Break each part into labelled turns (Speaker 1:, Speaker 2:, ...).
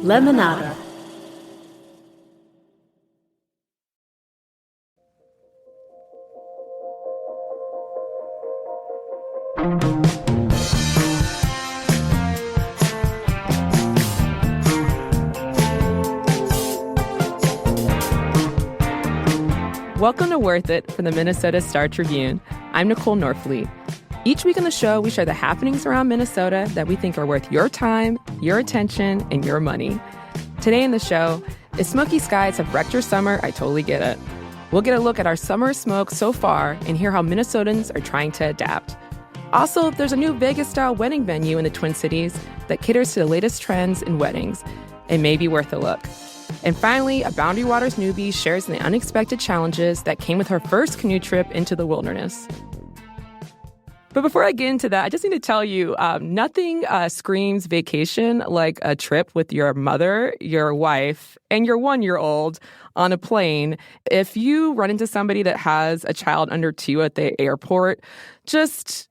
Speaker 1: Lemonada.
Speaker 2: Welcome to Worth It from the Minnesota Star Tribune. I'm Nicole Norfleet. Each week on the show, we share the happenings around Minnesota that we think are worth your time, your attention, and your money. Today in the show, if smoky skies have wrecked your summer, I totally get it. We'll get a look at our summer smoke so far and hear how Minnesotans are trying to adapt. Also, there's a new Vegas-style wedding venue in the Twin Cities that caters to the latest trends in weddings. It may be worth a look. And finally, a Boundary Waters newbie shares the unexpected challenges that came with her first canoe trip into the wilderness. But before I get into that, I just need to tell you, nothing screams vacation like a trip with your mother, your wife, and your 1-year-old on a plane. If you run into somebody that has a child under 2 at the airport, just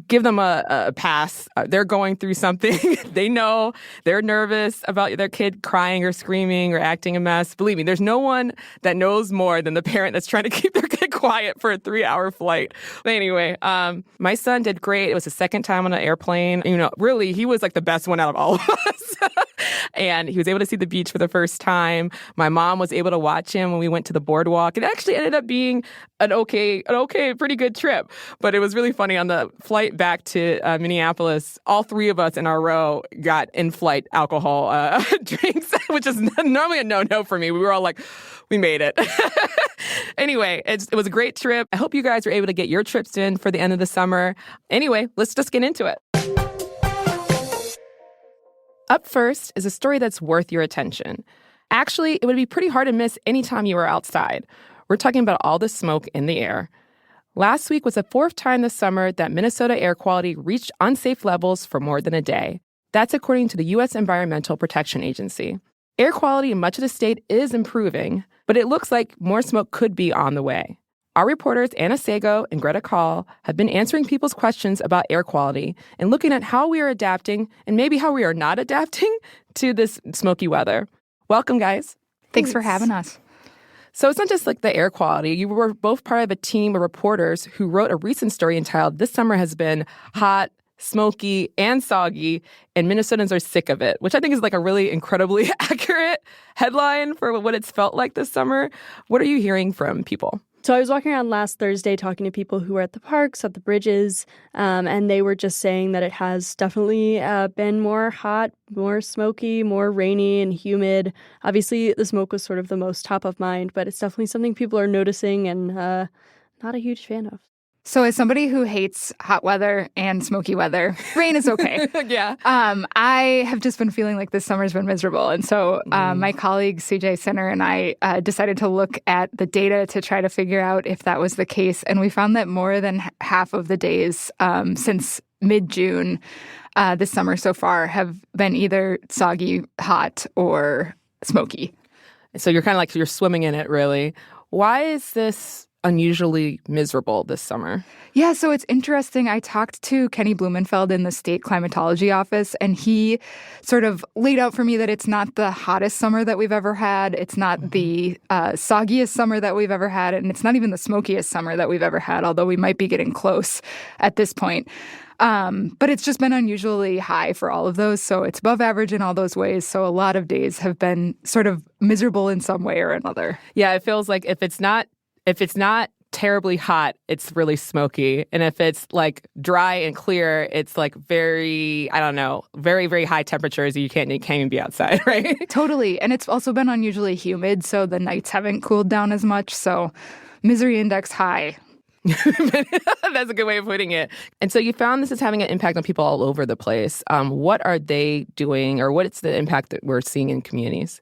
Speaker 2: give them a pass. They're going through something. They know they're nervous about their kid crying or screaming or acting a mess. Believe me, there's no one that knows more than the parent that's trying to keep their kid quiet for a 3-hour flight. But anyway, my son did great. It was his second time on an airplane. You know, really, he was like the best one out of all of us. And he was able to see the beach for the first time. My mom was able to watch him when we went to the boardwalk. It actually ended up being an pretty good trip. But it was really funny. On the flight back to Minneapolis, all 3 of us in our row got in-flight alcohol drinks, which is normally a no-no for me. We were all like, we made it. Anyway, it was a great trip. I hope you guys are able to get your trips in for the end of the summer. Anyway, let's just get into it. Up first is a story that's worth your attention. Actually, it would be pretty hard to miss any time you were outside. We're talking about all the smoke in the air. Last week was the 4th time this summer that Minnesota air quality reached unsafe levels for more than a day. That's according to the U.S. Environmental Protection Agency. Air quality in much of the state is improving, but it looks like more smoke could be on the way. Our reporters Anna Sago and Greta Kahl have been answering people's questions about air quality and looking at how we are adapting and maybe how we are not adapting to this smoky weather. Welcome, guys.
Speaker 3: Thanks for having us.
Speaker 2: So it's not just like the air quality. You were both part of a team of reporters who wrote a recent story entitled, "This Summer Has Been Hot, Smoky, and Soggy, and Minnesotans Are Sick of It," which I think is like a really incredibly accurate headline for what it's felt like this summer. What are you hearing from people?
Speaker 4: So I was walking around last Thursday talking to people who were at the parks, at the bridges, and they were just saying that it has definitely been more hot, more smoky, more rainy and humid. Obviously, the smoke was sort of the most top of mind, but it's definitely something people are noticing and not a huge fan of.
Speaker 3: So as somebody who hates hot weather and smoky weather, rain is okay.
Speaker 2: Yeah.
Speaker 3: I have just been feeling like this summer's been miserable. And so my colleague CJ Sinner and I decided to look at the data to try to figure out if that was the case. And we found that more than half of the days since mid-June this summer so far have been either soggy, hot, or smoky.
Speaker 2: So you're kind of like you're swimming in it, really. Why is this unusually miserable this summer?
Speaker 3: Yeah, so it's interesting. I talked to Kenny Blumenfeld in the state climatology office, and he sort of laid out for me that it's not the hottest summer that we've ever had. It's not the soggiest summer that we've ever had, and it's not even the smokiest summer that we've ever had, although we might be getting close at this point. But it's just been unusually high for all of those, so it's above average in all those ways. So a lot of days have been sort of miserable in some way or another.
Speaker 2: Yeah, it feels like if it's not terribly hot, it's really smoky. And if it's like dry and clear, it's like very, very, very high temperatures. You can't even be outside, right?
Speaker 3: Totally. And it's also been unusually humid, so the nights haven't cooled down as much. So misery index high.
Speaker 2: That's a good way of putting it. And so you found this is having an impact on people all over the place. What are they doing, or what's the impact that we're seeing in communities?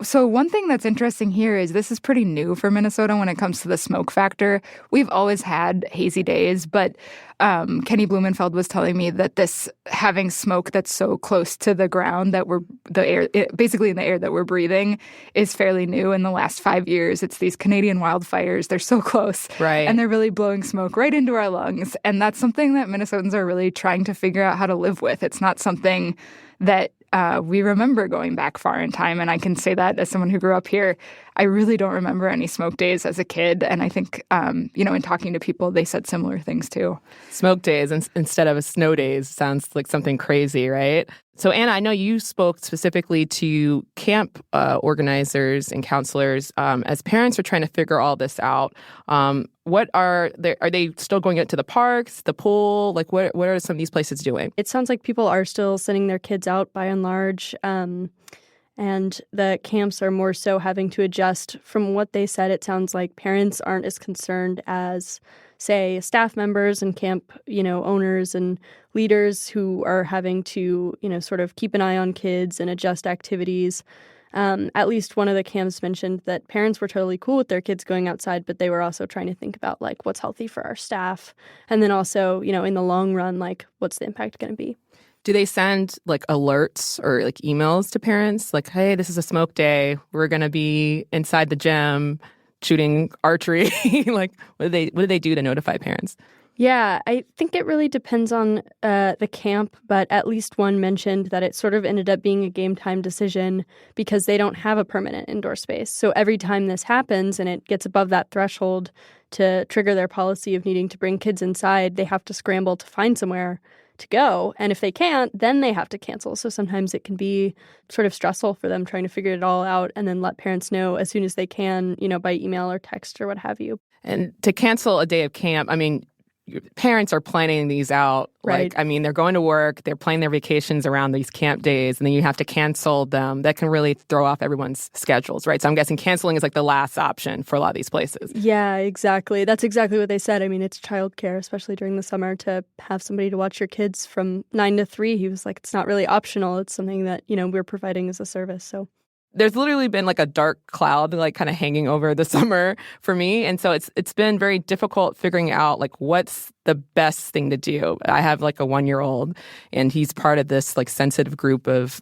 Speaker 3: So one thing that's interesting here is this is pretty new for Minnesota when it comes to the smoke factor. We've always had hazy days, but Kenny Blumenfeld was telling me that this having smoke that's so close to the ground that basically in the air that we're breathing is fairly new in the last 5 years. It's these Canadian wildfires. They're so close.
Speaker 2: Right.
Speaker 3: And they're really blowing smoke right into our lungs. And that's something that Minnesotans are really trying to figure out how to live with. It's not something that we remember going back far in time. And I can say that as someone who grew up here, I really don't remember any smoke days as a kid. And I think, in talking to people, they said similar things too.
Speaker 2: Smoke days instead of a snow days sounds like something crazy, right? So, Anna, I know you spoke specifically to camp organizers and counselors as parents are trying to figure all this out. What are they still going out to the parks, the pool? Like, what are some of these places doing?
Speaker 4: It sounds like people are still sending their kids out by and large. And the camps are more so having to adjust. From what they said, it sounds like parents aren't as concerned as, say, staff members and camp, owners and leaders who are having to, sort of keep an eye on kids and adjust activities. At least one of the camps mentioned that parents were totally cool with their kids going outside, but they were also trying to think about, like, what's healthy for our staff. And then also, in the long run, like, what's the impact going to be?
Speaker 2: Do they send like alerts or like emails to parents like, hey, this is a smoke day. We're going to be inside the gym shooting archery? Like, what do they do to notify parents?
Speaker 4: Yeah, I think it really depends on the camp, but at least one mentioned that it sort of ended up being a game time decision because they don't have a permanent indoor space. So every time this happens and it gets above that threshold to trigger their policy of needing to bring kids inside, they have to scramble to find somewhere to go. And if they can't, then they have to cancel. So sometimes it can be sort of stressful for them trying to figure it all out and then let parents know as soon as they can, by email or text or what have you.
Speaker 2: And to cancel a day of camp, I mean, parents are planning these out.
Speaker 4: Right.
Speaker 2: Like, I mean, they're going to work, they're planning their vacations around these camp days, and then you have to cancel them. That can really throw off everyone's schedules, right? So I'm guessing canceling is like the last option for a lot of these places.
Speaker 4: Yeah, exactly. That's exactly what they said. I mean, it's childcare, especially during the summer, to have somebody to watch your kids from 9 to 3. He was like, it's not really optional. It's something that, we're providing as a service. So
Speaker 2: there's literally been like a dark cloud like kind of hanging over the summer for me. And so it's been very difficult figuring out like what's the best thing to do. I have like a 1-year-old and he's part of this like sensitive group of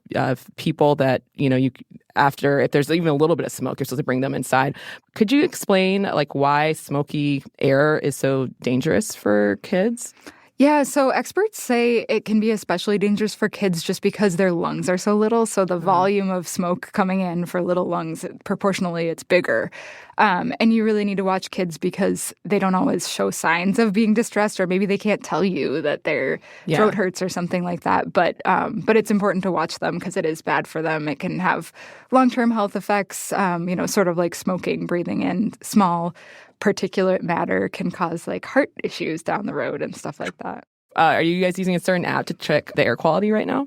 Speaker 2: people that, if there's even a little bit of smoke, you're supposed to bring them inside. Could you explain like why smoky air is so dangerous for kids?
Speaker 3: Yeah, so experts say it can be especially dangerous for kids just because their lungs are so little. So the volume of smoke coming in for little lungs, proportionally, it's bigger. And you really need to watch kids because they don't always show signs of being distressed, or maybe they can't tell you that their throat hurts or something like that. But it's important to watch them because it is bad for them. It can have long-term health effects, sort of like smoking, breathing in small particulate matter can cause like heart issues down the road and stuff like that.
Speaker 2: Are you guys using a certain app to check the air quality right now?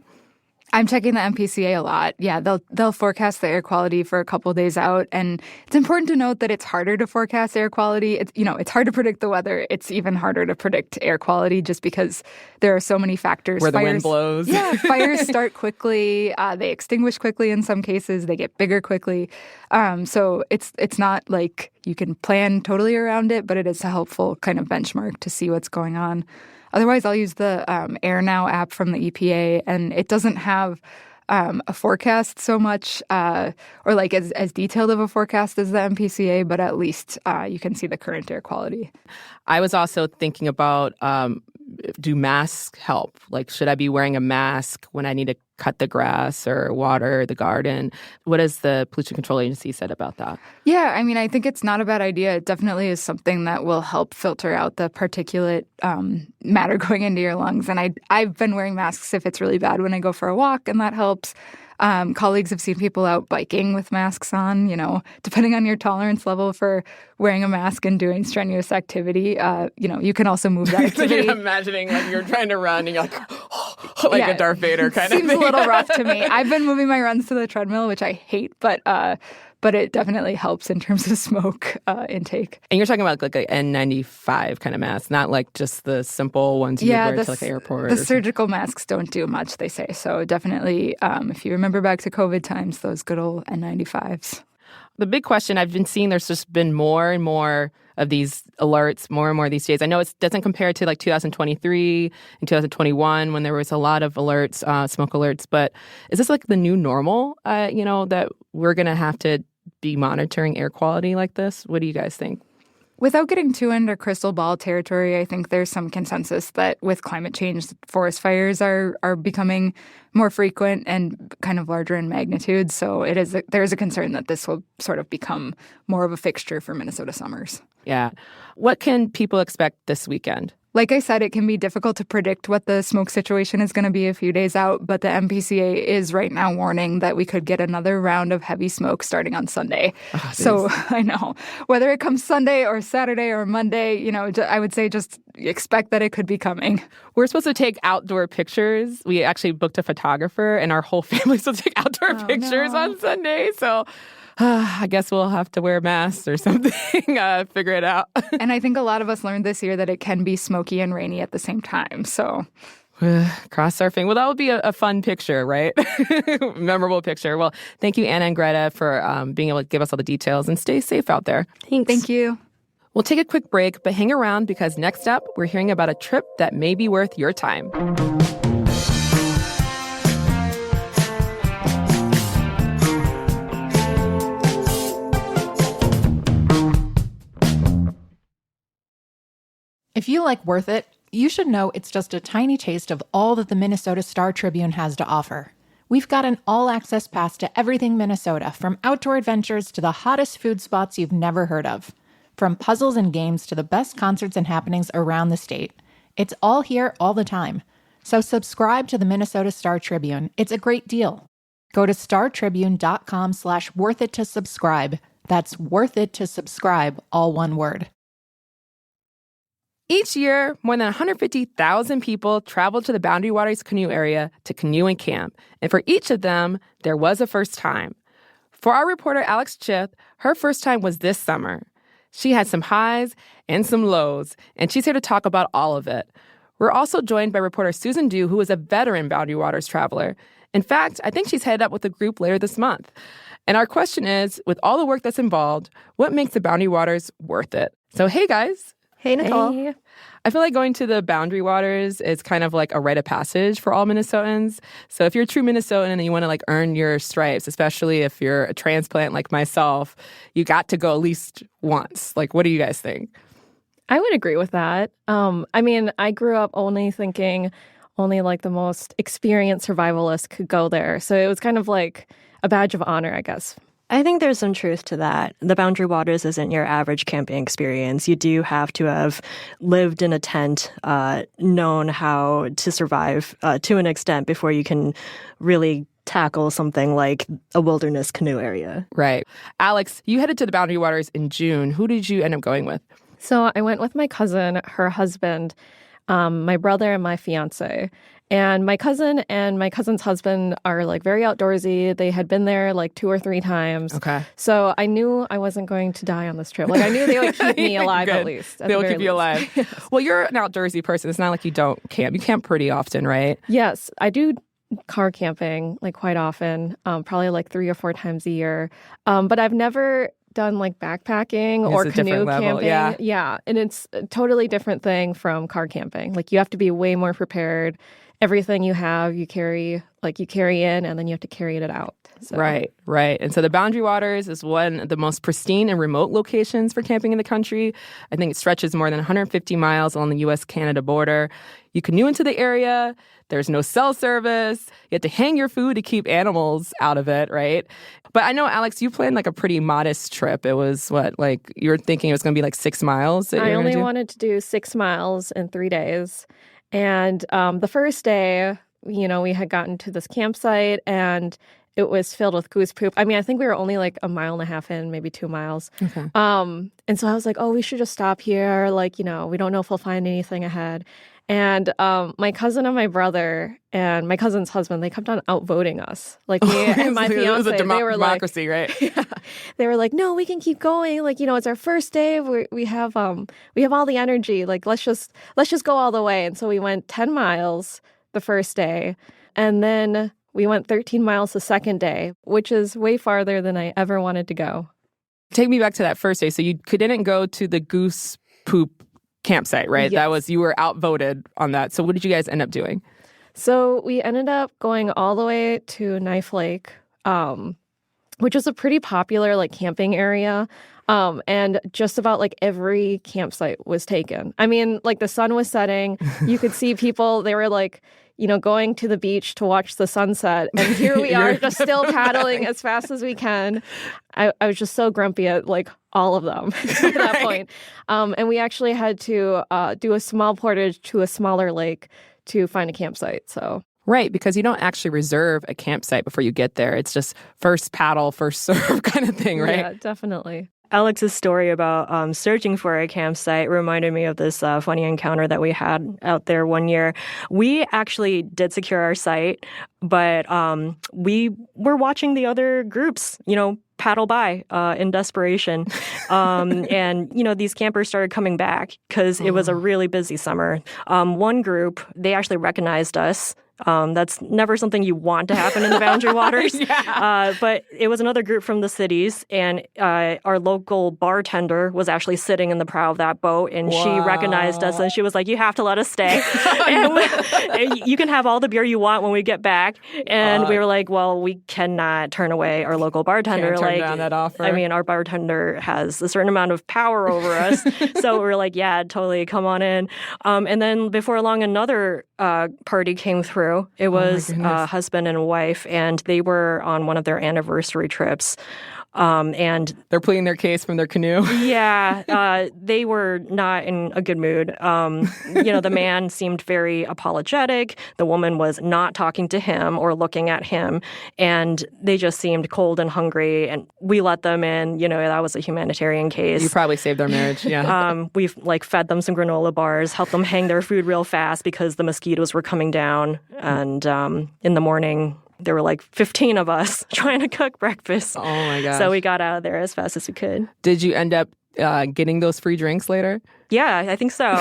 Speaker 3: I'm checking the MPCA a lot. Yeah, they'll forecast the air quality for a couple days out, and it's important to note that it's harder to forecast air quality. It's hard to predict the weather. It's even harder to predict air quality just because there are so many factors.
Speaker 2: Where the wind blows.
Speaker 3: Yeah, fires start quickly. They extinguish quickly in some cases. They get bigger quickly. So it's not like you can plan totally around it, but it is a helpful kind of benchmark to see what's going on. Otherwise, I'll use the Air Now app from the EPA, and it doesn't have a forecast so much or like as detailed of a forecast as the MPCA, but at least you can see the current air quality.
Speaker 2: I was also thinking about, do masks help? Like, should I be wearing a mask when I need to cut the grass or water the garden? What has the Pollution Control Agency said about that? Yeah,
Speaker 3: I mean, I think it's not a bad idea. It definitely is something that will help filter out the particulate matter going into your lungs. And I've been wearing masks if it's really bad when I go for a walk, and that helps. Colleagues have seen people out biking with masks on, depending on your tolerance level for wearing a mask and doing strenuous activity. You can also move that activity.
Speaker 2: You're imagining like you're trying to run and you're like a Darth Vader kind of thing.
Speaker 3: Seems a little rough to me. I've been moving my runs to the treadmill, which I hate, but it definitely helps in terms of smoke intake.
Speaker 2: And you're talking about like an N95 kind of mask, not like just the simple ones you wear to like the airport.
Speaker 3: The surgical masks don't do much, they say. So definitely, if you remember back to COVID times, those good old N95s.
Speaker 2: The big question I've been seeing, there's just been more and more of these alerts, more and more these days. I know it doesn't compare to like 2023 and 2021 when there was a lot of alerts, smoke alerts, but is this like the new normal, that we're going to have to be monitoring air quality like this? What do you guys think?
Speaker 3: Without getting too into crystal ball territory, I think there's some consensus that with climate change, forest fires are becoming more frequent and kind of larger in magnitude. So there is a concern that this will sort of become more of a fixture for Minnesota summers.
Speaker 2: Yeah. What can people expect this weekend?
Speaker 3: Like I said, it can be difficult to predict what the smoke situation is going to be a few days out, but the MPCA is right now warning that we could get another round of heavy smoke starting on Sunday.
Speaker 2: Oh,
Speaker 3: so I know whether it comes Sunday or Saturday or Monday, I would say just expect that it could be coming.
Speaker 2: We're supposed to take outdoor pictures. We actually booked a photographer, and our whole family's supposed to take outdoor pictures on Sunday. So I guess we'll have to wear masks or something, figure it out.
Speaker 3: And I think a lot of us learned this year that it can be smoky and rainy at the same time. So
Speaker 2: cross surfing. Well, that would be a fun picture, right? Memorable picture. Well, thank you, Anna and Greta, for being able to give us all the details, and stay safe out there.
Speaker 4: Thanks.
Speaker 3: Thank you.
Speaker 2: We'll take a quick break, but hang around because next up, we're hearing about a trip that may be worth your time.
Speaker 1: If you like Worth It, you should know it's just a tiny taste of all that the Minnesota Star Tribune has to offer. We've got an all-access pass to everything Minnesota, from outdoor adventures to the hottest food spots you've never heard of. From puzzles and games to the best concerts and happenings around the state. It's all here all the time. So subscribe to the Minnesota Star Tribune. It's a great deal. Go to startribune.com/worthit to subscribe. That's worth it to subscribe, all one word.
Speaker 2: Each year, more than 150,000 people travel to the Boundary Waters canoe area to canoe and camp. And for each of them, there was a first time. For our reporter, Alex Chith, her first time was this summer. She had some highs and some lows, and she's here to talk about all of it. We're also joined by reporter Susan Dew, who is a veteran Boundary Waters traveler. In fact, I think she's headed up with the group later this month. And our question is, with all the work that's involved, what makes the Boundary Waters worth it? So, hey, guys.
Speaker 4: Hey, Nicole.
Speaker 2: Hey. I feel like going to the Boundary Waters is kind of like a rite of passage for all Minnesotans. So if you're a true Minnesotan and you want to earn your stripes, especially if you're a transplant like myself, you got to go at least once. What do you guys think?
Speaker 5: I would agree with that. I grew up only thinking the most experienced survivalists could go there. So it was kind of like a badge of honor, I guess.
Speaker 4: I think there's some truth to that. The Boundary Waters isn't your average camping experience. You do have to have lived in a tent, known how to survive to an extent before you can really tackle something like a wilderness canoe area.
Speaker 2: Right. Alex, you headed to the Boundary Waters in June. Who did you end up going with?
Speaker 5: So I went with my cousin, her husband, my brother, and my fiance. And my cousin and my cousin's husband are very outdoorsy. They had been there 2 or 3 times.
Speaker 2: Okay.
Speaker 5: So I knew I wasn't going to die on this trip. I knew they would keep me alive at least.
Speaker 2: They'll keep you alive.
Speaker 5: Yes.
Speaker 2: Well, you're an outdoorsy person. It's not like you don't camp. You camp pretty often, right?
Speaker 5: Yes, I do car camping quite often, probably 3 or 4 times a year. But I've never done backpacking or canoe camping. Yeah. And it's a totally different thing from car camping. You have to be way more prepared. Everything you have, you carry in, and then you have to carry it out. So.
Speaker 2: Right. And so the Boundary Waters is one of the most pristine and remote locations for camping in the country. I think it stretches more than 150 miles along the U.S.-Canada border. You canoe into the area. There's no cell service. You have to hang your food to keep animals out of it, right? But I know, Alex, you planned a pretty modest trip. It was you were thinking it was going to be 6 miles?
Speaker 5: I only wanted to do 6 miles in 3 days. And the first day, we had gotten to this campsite and it was filled with goose poop. I think we were only 1.5 miles in, maybe 2 miles.
Speaker 2: Okay.
Speaker 5: And so I was we should just stop here. We don't know if we'll find anything ahead. And my cousin and my brother and my cousin's husband, they kept on outvoting us. Me and my fiance.
Speaker 2: It was a
Speaker 5: they were
Speaker 2: democracy, right?
Speaker 5: Yeah. They were no, we can keep going. It's our first day. We have all the energy. Let's just go all the way. And so we went 10 miles the first day, and then we went 13 miles the second day, which is way farther than I ever wanted to go.
Speaker 2: Take me back to that first day. So you didn't go to the goose poop campsite, right?
Speaker 5: Yes.
Speaker 2: You were outvoted on that. So what did you guys end up doing?
Speaker 5: So we ended up going all the way to Knife Lake. which was a pretty popular like camping area. And just about like every campsite was taken. I mean, like the sun was setting. You could see people, they were like, going to the beach to watch the sunset. And here we are just still paddling as fast as we can. I was just so grumpy at like all of them at that point. And we actually had to do a small portage to a smaller lake to find a campsite. So.
Speaker 2: Right, because you don't actually reserve a campsite before you get there. It's just first paddle, first serve kind of thing, right?
Speaker 5: Yeah, definitely.
Speaker 6: Alex's story about searching for a campsite reminded me of this funny encounter that we had out there one year. We actually did secure our site, but we were watching the other groups, paddle by in desperation. And, these campers started coming back because it was a really busy summer. One group, they actually recognized us. That's never something you want to happen in the Boundary Waters. But it was another group from the cities, and our local bartender was actually sitting in the prow of that boat, and she recognized us, and she was like, "You have to let us stay. And you can have all the beer you want when we get back." And we were like, "Well, we cannot turn away our local bartender.
Speaker 2: Can't turn down that offer.
Speaker 6: I mean, our bartender has a certain amount of power over us." So we were like, "Yeah, totally, come on in." And then before long, another party came through. It was a husband and a wife, and they were on one of their anniversary trips. And
Speaker 2: they're pleading their case from their canoe.
Speaker 6: They were not in a good mood. The man seemed very apologetic. The woman was not talking to him or looking at him, and they just seemed cold and hungry. And we let them in. That was a humanitarian case.
Speaker 2: You probably saved their marriage. Yeah.
Speaker 6: We've fed them some granola bars, helped them hang their food real fast because the mosquitoes were coming down. And in the morning, there were like 15 of us trying to cook breakfast.
Speaker 2: Oh, my gosh.
Speaker 6: So we got out of there as fast as we could.
Speaker 2: Did you end up getting those free drinks later?
Speaker 6: Yeah, I think so.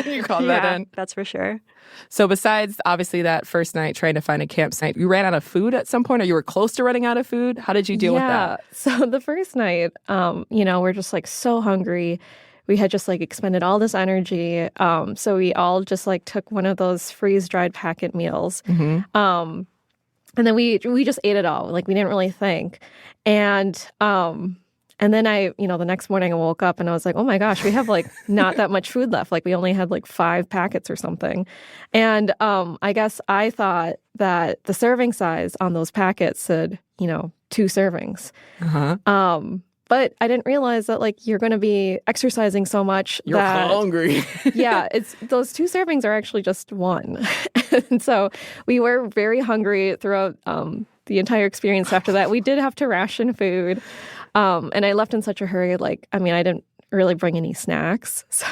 Speaker 2: You called that in?
Speaker 6: That's for sure.
Speaker 2: So besides, obviously, that first night trying to find a campsite, you ran out of food at some point, or you were close to running out of food? How did you deal with that?
Speaker 5: So the first night, we're just like so hungry. We had just like expended all this energy. So we all just like took one of those freeze-dried packet meals. Mm-hmm. And then we just ate it all. Like we didn't really think. And then the next morning I woke up and I was like, oh my gosh, we have like not that much food left. Like we only had like 5 packets or something. And I guess I thought that the serving size on those packets said, 2 servings. Uh-huh. But I didn't realize that like you're going to be exercising so much
Speaker 2: you're hungry.
Speaker 5: It's those 2 servings are actually just 1. And so we were very hungry throughout the entire experience after that. We did have to ration food. And I left in such a hurry. I didn't really bring any snacks. So.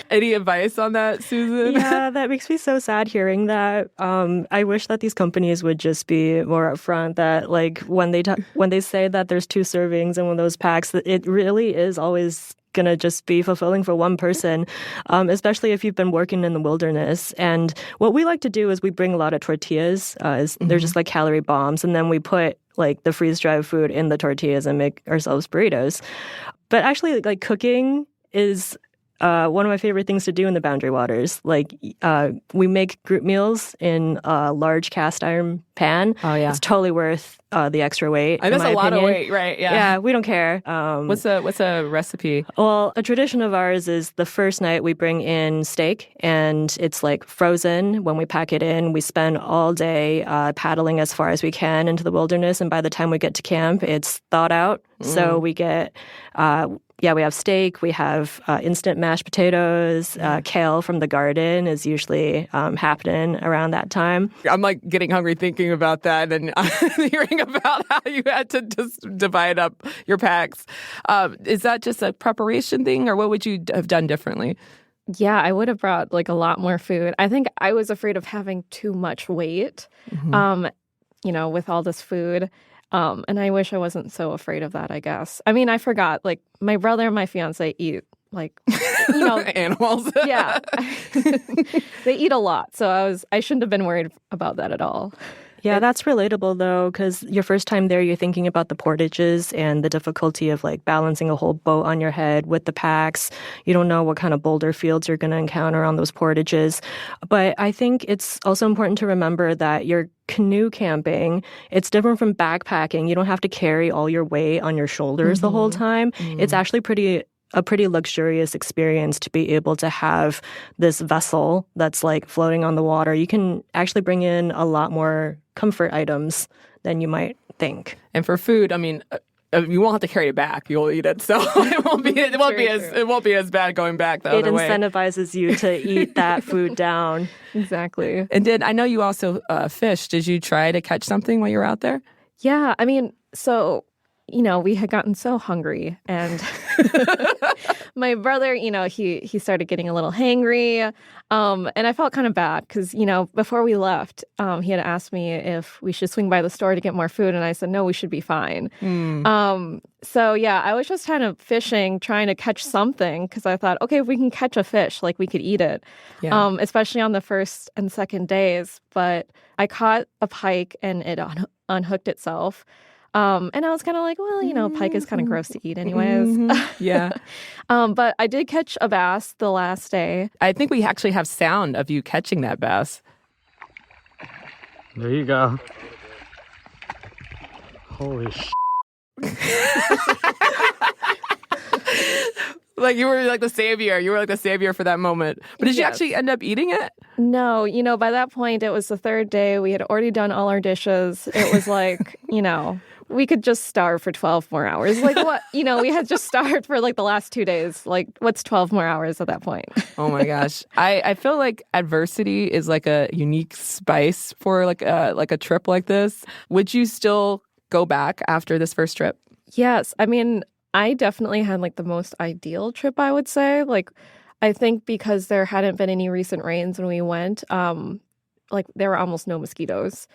Speaker 2: Any advice on that, Susan?
Speaker 6: Yeah, that makes me so sad hearing that. I wish that these companies would just be more upfront that like when they say that there's 2 servings in one of those packs, that it really is always going to just be fulfilling for one person, especially if you've been working in the wilderness. And what we like to do is we bring a lot of tortillas. They're just like calorie bombs. And then we put like the freeze-dried food in the tortillas and make ourselves burritos. But actually, like cooking is one of my favorite things to do in the Boundary Waters. Like we make group meals in a large cast iron pan.
Speaker 2: Oh, yeah.
Speaker 6: It's totally worth the extra weight.
Speaker 2: And that's a lot of weight, right? Yeah.
Speaker 6: Yeah, we don't care.
Speaker 2: What's a recipe?
Speaker 6: Well, a tradition of ours is the first night we bring in steak, and it's like frozen. When we pack it in, we spend all day paddling as far as we can into the wilderness, and by the time we get to camp, it's thawed out. So we get... we have steak, we have instant mashed potatoes, kale from the garden is usually happening around that time.
Speaker 2: I'm like getting hungry thinking about that and hearing about how you had to just divide up your packs. Is that just a preparation thing, or what would you have done differently?
Speaker 5: Yeah, I would have brought like a lot more food. I think I was afraid of having too much weight, with all this food. And I wish I wasn't so afraid of that, I guess. I mean, I forgot, like, my brother and my fiance eat, like,
Speaker 2: animals.
Speaker 5: Yeah. They eat a lot. So I shouldn't have been worried about that at all.
Speaker 6: Yeah, that's relatable, though, because your first time there, you're thinking about the portages and the difficulty of like balancing a whole boat on your head with the packs. You don't know what kind of boulder fields you're going to encounter on those portages. But I think it's also important to remember that you're canoe camping, it's different from backpacking. You don't have to carry all your weight on your shoulders the whole time. It's actually a pretty luxurious experience to be able to have this vessel that's like floating on the water. You can actually bring in a lot more comfort items than you might think.
Speaker 2: And for food, I mean, you won't have to carry it back. You'll eat it, so it won't be as bad going back the other way.
Speaker 6: It incentivizes you to eat that food down.
Speaker 5: Exactly.
Speaker 2: And I know you also fish. Did you try to catch something while you were out there?
Speaker 5: Yeah, I mean, so we had gotten so hungry, and my brother, he started getting a little hangry, and I felt kind of bad because, before we left, he had asked me if we should swing by the store to get more food, and I said, no, we should be fine. So, yeah, I was just kind of fishing, trying to catch something because I thought, okay, if we can catch a fish, like we could eat it, especially on the first and second days. But I caught a pike, and it unhooked itself. And I was kind of like, well, pike is kind of gross to eat anyways.
Speaker 2: Yeah.
Speaker 5: But I did catch a bass the last day.
Speaker 2: I think we actually have sound of you catching that bass.
Speaker 7: There you go. Holy sh**.
Speaker 2: Like you were like the savior. You were like the savior for that moment. But did you actually end up eating it?
Speaker 5: No, by that point, it was the third day. We had already done all our dishes. It was like, we could just starve for 12 more hours. Like what? We had just starved for like the last 2 days. Like what's 12 more hours at that point?
Speaker 2: Oh my gosh. I feel like adversity is like a unique spice for like a trip like this. Would you still go back after this first trip?
Speaker 5: Yes. I mean, I definitely had like the most ideal trip, I would say. Like, I think because there hadn't been any recent rains when we went, like there were almost no mosquitoes.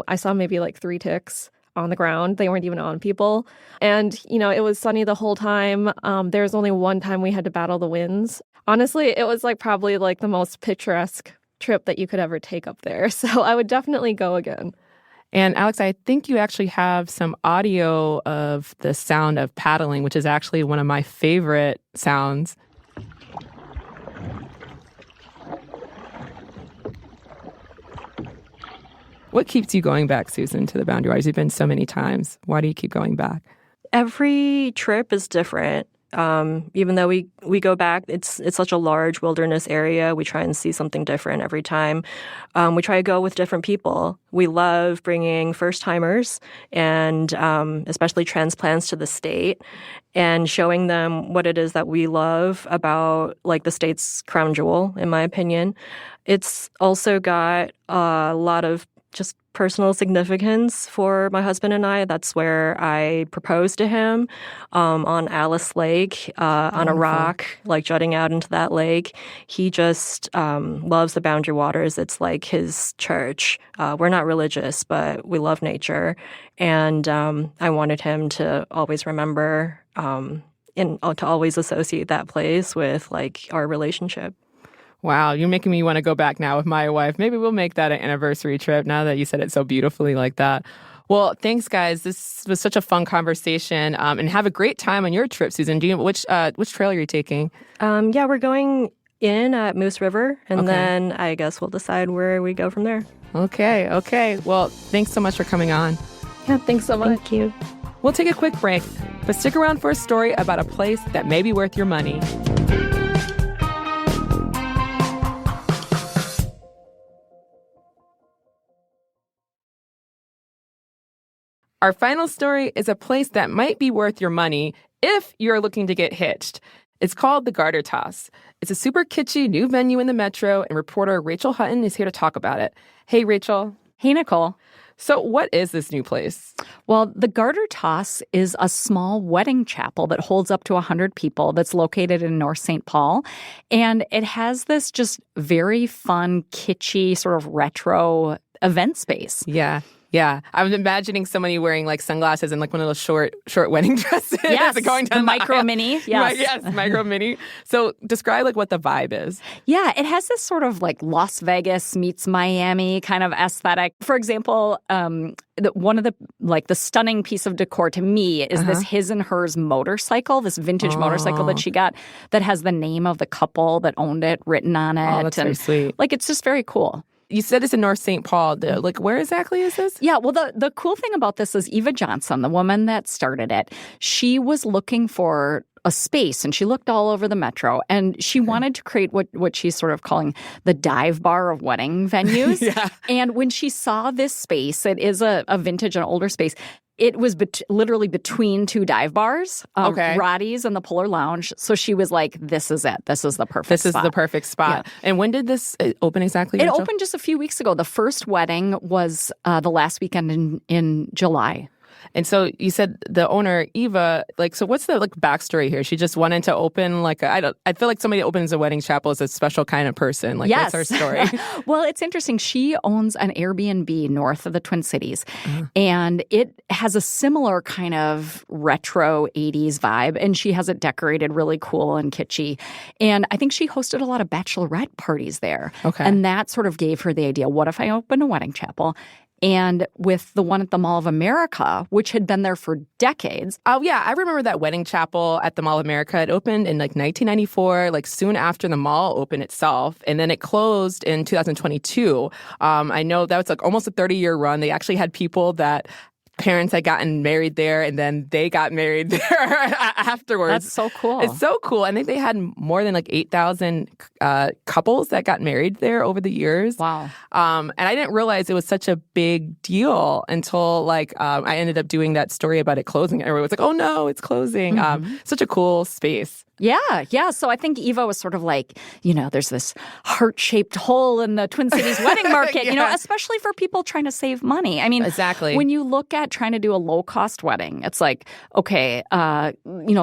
Speaker 5: I saw maybe like 3 ticks on the ground. They weren't even on people. And, it was sunny the whole time. There was only one time we had to battle the winds. Honestly, it was like probably like the most picturesque trip that you could ever take up there. So I would definitely go again.
Speaker 2: And Alex, I think you actually have some audio of the sound of paddling, which is actually one of my favorite sounds. What keeps you going back, Susan, to the Boundary Waters? You've been so many times. Why do you keep going back?
Speaker 6: Every trip is different. Even though we go back, it's such a large wilderness area. We try and see something different every time. We try to go with different people. We love bringing first-timers and especially transplants to the state and showing them what it is that we love about like the state's crown jewel, in my opinion. It's also got a lot of just personal significance for my husband and I. That's where I proposed to him on Alice Lake, on a rock, like jutting out into that lake. He just loves the Boundary Waters. It's like his church. We're not religious, but we love nature. And I wanted him to always remember and to always associate that place with like our relationship.
Speaker 2: Wow, you're making me want to go back now with my wife. Maybe we'll make that an anniversary trip now that you said it so beautifully like that. Well, thanks, guys. This was such a fun conversation. And have a great time on your trip, Susan. Do you know which trail are you taking?
Speaker 6: Yeah, we're going in at Moose River, and then I guess we'll decide where we go from there.
Speaker 2: Okay. Well, thanks so much for coming on.
Speaker 5: Yeah, thanks so much.
Speaker 6: Thank you.
Speaker 2: We'll take a quick break, but stick around for a story about a place that may be worth your money. Our final story is a place that might be worth your money if you're looking to get hitched. It's called the Garter Toss. It's a super kitschy new venue in the Metro, and reporter Rachel Hutton is here to talk about it. Hey, Rachel.
Speaker 8: Hey, Nicole.
Speaker 2: So what is this new place?
Speaker 8: Well, the Garter Toss is a small wedding chapel that holds up to 100 people that's located in North St. Paul. And it has this just very fun, kitschy, sort of retro event space.
Speaker 2: Yeah, Yeah, I was imagining somebody wearing like sunglasses and like one of those short wedding dresses.
Speaker 8: Yes,
Speaker 2: going down
Speaker 8: the micro mini. Yes.
Speaker 2: Yes, micro mini. So describe like what the vibe is.
Speaker 8: Yeah, it has this sort of like Las Vegas meets Miami kind of aesthetic. For example, one of the stunning piece of decor to me is this his and hers motorcycle, this vintage motorcycle that she got that has the name of the couple that owned it written on it.
Speaker 2: Oh, that's very sweet.
Speaker 8: Like, it's just very cool.
Speaker 2: You said it's in North St. Paul. Like, where exactly is this?
Speaker 8: Yeah, well, the cool thing about this is Eva Johnson, the woman that started it, she was looking for a space, and she looked all over the metro, and she wanted to create what she's sort of calling the dive bar of wedding venues.
Speaker 2: Yeah.
Speaker 8: And when she saw this space, it is a vintage and older space. It was literally between two dive bars, Roddy's and the Polar Lounge. So she was like, this is it. This is the perfect spot.
Speaker 2: This is the perfect spot. Yeah. And when did this open exactly?
Speaker 8: It opened just a few weeks ago. The first wedding was the last weekend in July.
Speaker 2: And so you said the owner, Eva, like, so what's the like backstory here? She just wanted to open like I feel like somebody that opens a wedding chapel is a special kind of person. Like,
Speaker 8: yes.
Speaker 2: What's her story?
Speaker 8: Well, it's interesting. She owns an Airbnb north of the Twin Cities, and it has a similar kind of retro 80s vibe, and she has it decorated really cool and kitschy. And I think she hosted a lot of bachelorette parties there.
Speaker 2: Okay.
Speaker 8: And that sort of gave her the idea, what if I open a wedding chapel? And with the one at the Mall of America, which had been there for decades.
Speaker 2: Oh, yeah. I remember that wedding chapel at the Mall of America. It opened in like 1994, like soon after the mall opened itself. And then it closed in 2022. I know that was like almost a 30-year run. They actually had people parents had gotten married there, and then they got married there afterwards.
Speaker 8: That's so cool.
Speaker 2: It's so cool. I think they had more than like 8,000 couples that got married there over the years.
Speaker 8: Wow.
Speaker 2: And I didn't realize it was such a big deal until like I ended up doing that story about it closing. Everyone was like, oh no, it's closing. Such a cool space.
Speaker 8: Yeah. So I think Eva was sort of like, there's this heart-shaped hole in the Twin Cities wedding market, especially for people trying to save money. I mean,
Speaker 2: exactly.
Speaker 8: When you look at trying to do a low-cost wedding, it's like, okay, a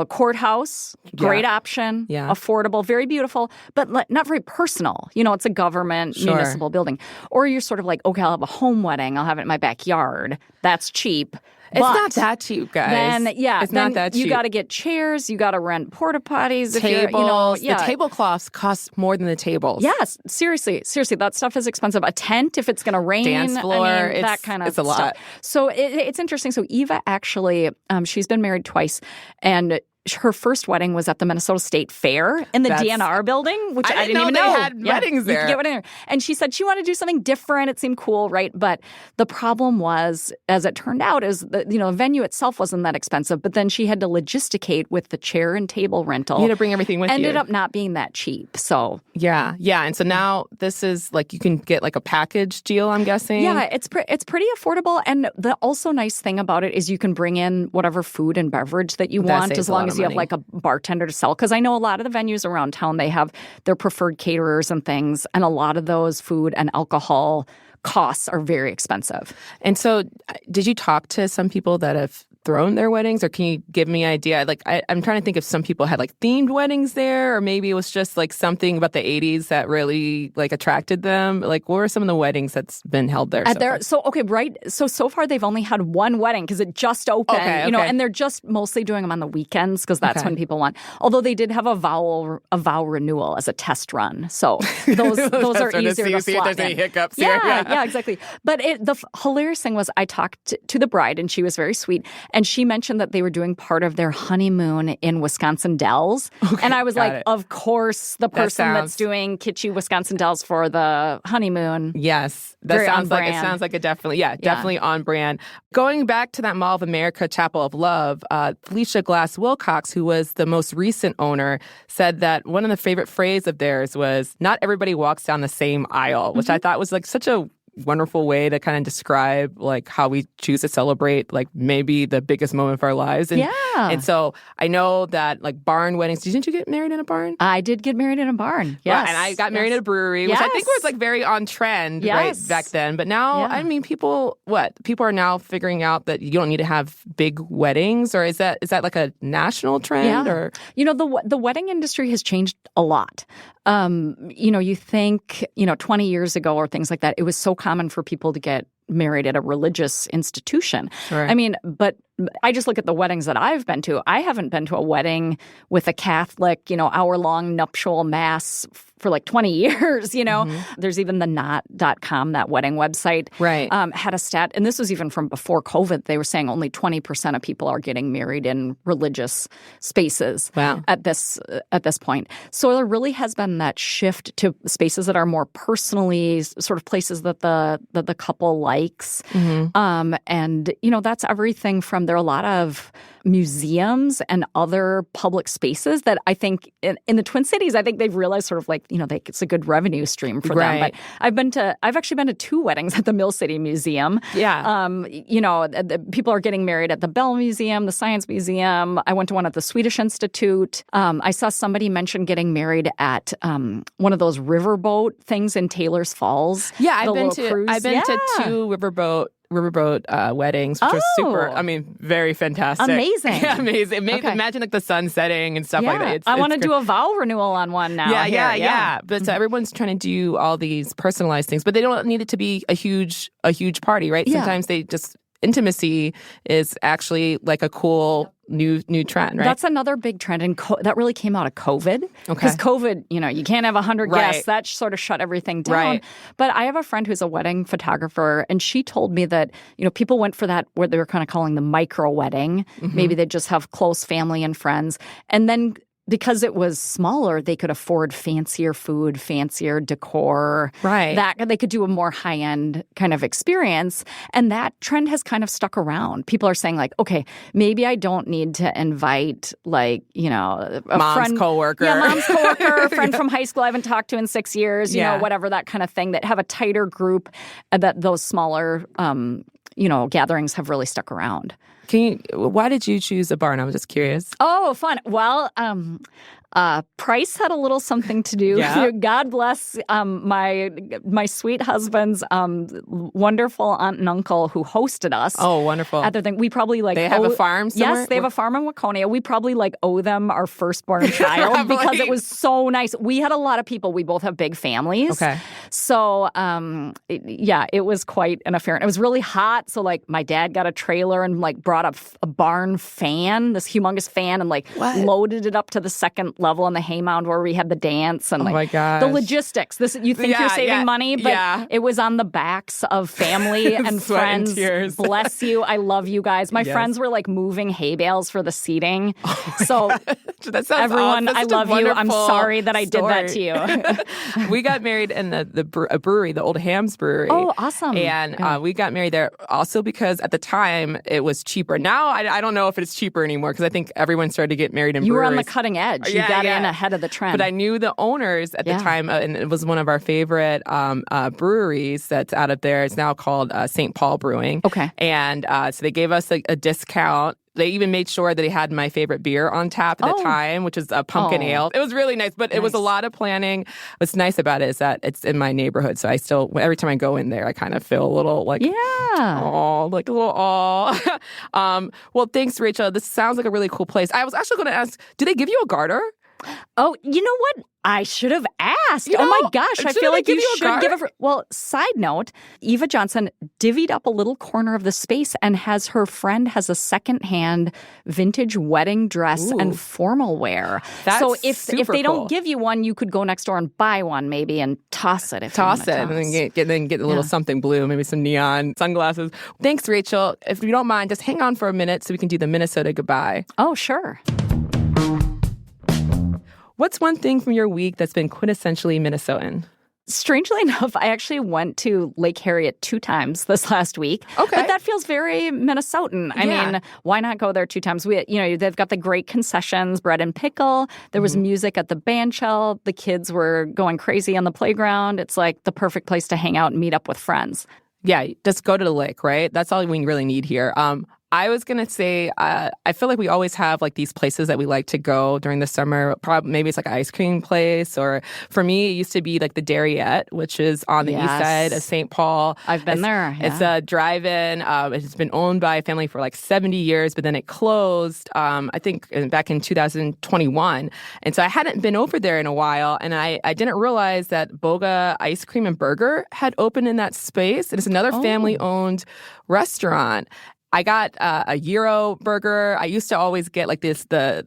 Speaker 8: courthouse, great option, affordable, very beautiful, but not very personal. It's a government, municipal building. Or you're sort of like, okay, I'll have a home wedding. I'll have it in my backyard. That's cheap.
Speaker 2: It's not that cheap, guys.
Speaker 8: It's
Speaker 2: not that cheap.
Speaker 8: You got to get chairs. You got to rent porta potties.
Speaker 2: Tables. The tablecloths cost more than the tables.
Speaker 8: Yes, seriously, that stuff is expensive. A tent, if it's going to rain,
Speaker 2: dance floor,
Speaker 8: that kind of
Speaker 2: it's a lot.
Speaker 8: Stuff. So it's interesting. So Eva actually, she's been married twice, and her first wedding was at the Minnesota State Fair in the DNR building, which I didn't even know.
Speaker 2: They had weddings there.
Speaker 8: You could get wedding there. And she said she wanted to do something different. It seemed cool, right? But the problem was, as it turned out, is that the venue itself wasn't that expensive. But then she had to logisticate with the chair and table rental.
Speaker 2: You had to bring everything with you.
Speaker 8: Ended up not being that cheap. So
Speaker 2: yeah. And so now this is like you can get like a package deal, I'm guessing.
Speaker 8: Yeah, it's pretty affordable. And the also nice thing about it is you can bring in whatever food and beverage that you want, as long as you have like a bartender to sell. Because I know a lot of the venues around town, they have their preferred caterers and things, and a lot of those food and alcohol costs are very expensive.
Speaker 2: And so did you talk to some people that have thrown their weddings, or can you give me an idea? Like, I'm trying to think if some people had like themed weddings there, or maybe it was just like something about the 80s that really like attracted them. Like, what are some of the weddings that's been held there?
Speaker 8: So far they've only had one wedding because it just opened, and they're just mostly doing them on the weekends because that's when people want. Although they did have a vow renewal as a test run, so those are easier to
Speaker 2: see if there's any hiccups.
Speaker 8: Yeah, exactly. But the hilarious thing was I talked to the bride, and she was very sweet. And she mentioned that they were doing part of their honeymoon in Wisconsin Dells. Okay, and I was like, of course, the person that's doing kitschy Wisconsin Dells for the honeymoon.
Speaker 2: Yes. That sounds like a definitely on brand. Going back to that Mall of America Chapel of Love, Felicia Glass Wilcox, who was the most recent owner, said that one of the favorite phrases of theirs was, not everybody walks down the same aisle, which I thought was like such a wonderful way to kind of describe like how we choose to celebrate like maybe the biggest moment of our lives. And so I know that like barn weddings, didn't you get married in a barn?
Speaker 8: I did get married in a barn. Yes.
Speaker 2: Yeah, and I got married in a brewery, which I think was like very on trend right back then. But now, I mean, people are now figuring out that you don't need to have big weddings, or is that like a national trend? Or
Speaker 8: the wedding industry has changed a lot. You think 20 years ago or things like that, it was so common for people to get married at a religious institution.
Speaker 2: Sure.
Speaker 8: I mean, but I just look at the weddings that I've been to. I haven't been to a wedding with a Catholic, hour-long nuptial mass for like 20 years, There's even the knot.com, that wedding website,
Speaker 2: right.
Speaker 8: Had a stat, and this was even from before COVID. They were saying only 20% of people are getting married in religious spaces at this point. So there really has been that shift to spaces that are more personally sort of places that the couple likes. And, that's everything from, there are a lot of museums and other public spaces that I think in the Twin Cities, I think they've realized sort of like, it's a good revenue stream for them. But I've actually been to 2 weddings at the Mill City Museum.
Speaker 2: Yeah.
Speaker 8: People are getting married at the Bell Museum, the Science Museum. I went to one at the Swedish Institute. I saw somebody mention getting married at one of those riverboat things in Taylor's Falls.
Speaker 2: Yeah, I've been to 2 riverboat weddings, which was super, very fantastic.
Speaker 8: Amazing.
Speaker 2: Yeah, amazing. Imagine like the sun setting and stuff like that.
Speaker 8: I want to do a vow renewal on one now.
Speaker 2: Yeah. But so everyone's trying to do all these personalized things, but they don't need it to be a huge party, right?
Speaker 8: Yeah.
Speaker 2: Sometimes they just, intimacy is actually like a cool new trend, right?
Speaker 8: That's another big trend, and that really came out of COVID. Because COVID, you can't have 100 guests. That sort of shut everything down.
Speaker 2: Right.
Speaker 8: But I have a friend who's a wedding photographer, and she told me that, people went for that, what they were kind of calling the micro wedding. Maybe they just have close family and friends. And then because it was smaller, they could afford fancier food, fancier decor.
Speaker 2: Right.
Speaker 8: That they could do a more high-end kind of experience. And that trend has kind of stuck around. People are saying like, okay, maybe I don't need to invite like, a
Speaker 2: mom's
Speaker 8: friend,
Speaker 2: coworker.
Speaker 8: Yeah, mom's coworker, a friend from high school I haven't talked to in 6 years, whatever, that kind of thing, that have a tighter group, that those smaller gatherings have really stuck around.
Speaker 2: Why did you choose a barn? I was just curious.
Speaker 8: Oh, fun. Well, price had a little something to do.
Speaker 2: Yeah.
Speaker 8: God bless my sweet husband's wonderful aunt and uncle who hosted us.
Speaker 2: Oh, wonderful.
Speaker 8: At their thing. We probably
Speaker 2: They have a farm somewhere?
Speaker 8: Yes, they have a farm in Waconia. We probably owe them our firstborn child because it was so nice. We had a lot of people. We both have big families.
Speaker 2: Okay.
Speaker 8: So, it was quite an affair. And it was really hot. So, my dad got a trailer and, brought a barn fan, this humongous fan, and, loaded it up to the second level on the haymound where we had the dance. And,
Speaker 2: oh my gosh.
Speaker 8: the logistics. You think you're saving money, but it was on the backs of family and friends.
Speaker 2: And tears.
Speaker 8: Bless you. I love you guys. My friends were, moving hay bales for the seating. So,
Speaker 2: that sounds
Speaker 8: everyone,
Speaker 2: awesome.
Speaker 8: I love you. I'm sorry that I did that to you.
Speaker 2: We got married in a brewery, the Old Hams Brewery.
Speaker 8: Oh, awesome.
Speaker 2: And we got married there also because at the time it was cheaper. Now I don't know if it's cheaper anymore because I think everyone started to get married in breweries.
Speaker 8: You were on the cutting edge. You got in ahead of the trend.
Speaker 2: But I knew the owners at the time, and it was one of our favorite breweries that's out of there. It's now called St. Paul Brewing.
Speaker 8: Okay.
Speaker 2: And so they gave us a discount. They even made sure that they had my favorite beer on tap at the time, which is a pumpkin ale. It was really nice, but it was a lot of planning. What's nice about it is that it's in my neighborhood, so I still, every time I go in there, I kind of feel a little a little awe. Well, thanks, Rachel. This sounds like a really cool place. I was actually going to ask, do they give you a garter?
Speaker 8: Oh, you know what? I should have asked. Oh my gosh, I feel like you should give a... Well, side note, Eva Johnson divvied up a little corner of the space and her friend has a secondhand vintage wedding dress and formal wear.
Speaker 2: That's
Speaker 8: so if they don't give you one, you could go next door and buy one maybe and toss it. And
Speaker 2: then get a little something blue, maybe some neon sunglasses. Thanks, Rachel. If you don't mind, just hang on for a minute so we can do the Minnesota goodbye.
Speaker 8: Oh, sure.
Speaker 2: What's one thing from your week that's been quintessentially Minnesotan?
Speaker 8: Strangely enough, I actually went to Lake Harriet 2 times this last week.
Speaker 2: Okay.
Speaker 8: But that feels very Minnesotan. I mean, why not go there 2 times? They've got the great concessions, bread and pickle. There was music at the bandshell. The kids were going crazy on the playground. It's like the perfect place to hang out and meet up with friends.
Speaker 2: Yeah, just go to the lake, right? That's all we really need here. I was going to say, I feel like we always have like these places that we like to go during the summer. Probably maybe it's like an ice cream place, or for me, it used to be like the Darriette, which is on the east side of St. Paul.
Speaker 8: I've been there. Yeah.
Speaker 2: It's a drive-in. It's been owned by a family for like 70 years, but then it closed, I think, back in 2021. And so I hadn't been over there in a while, and I didn't realize that Boga Ice Cream and Burger had opened in that space. It is another family-owned restaurant. I got a gyro burger. I used to always get like the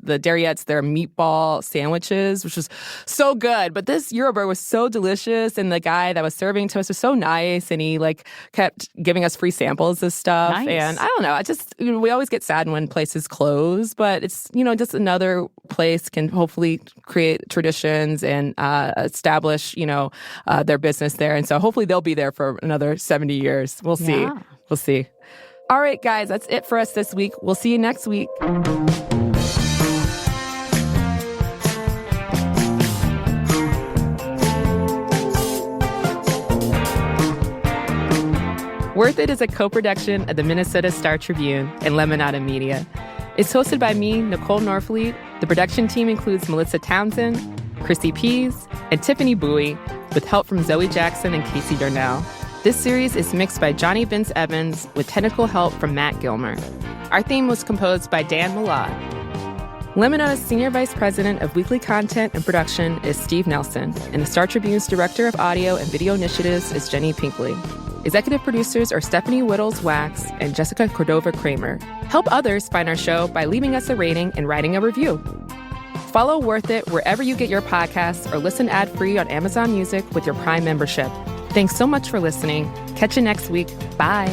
Speaker 2: Darriettes, their meatball sandwiches, which was so good. But this gyro burger was so delicious, and the guy that was serving to us was so nice, and he like kept giving us free samples of stuff.
Speaker 8: Nice.
Speaker 2: And I don't know, I just we always get sad when places close, but it's just another place can hopefully create traditions and establish their business there, and so hopefully they'll be there for another 70 years. We'll see.
Speaker 8: Yeah.
Speaker 2: We'll see. All right, guys, that's it for us this week. We'll see you next week. Worth It is a co-production of the Minnesota Star Tribune and Lemonada Media. It's hosted by me, Nicole Norfleet. The production team includes Melissa Townsend, Chrissy Pease, and Tiffany Bowie, with help from Zoe Jackson and Casey Darnell. This series is mixed by Johnny Vince Evans with technical help from Matt Gilmer. Our theme was composed by Dan Malad. Lemonada's Senior Vice President of Weekly Content and Production is Steve Nelson, and the Star Tribune's Director of Audio and Video Initiatives is Jenny Pinkley. Executive producers are Stephanie Whittles-Wax and Jessica Cordova-Kramer. Help others find our show by leaving us a rating and writing a review. Follow Worth It wherever you get your podcasts, or listen ad-free on Amazon Music with your Prime membership. Thanks so much for listening. Catch you next week. Bye.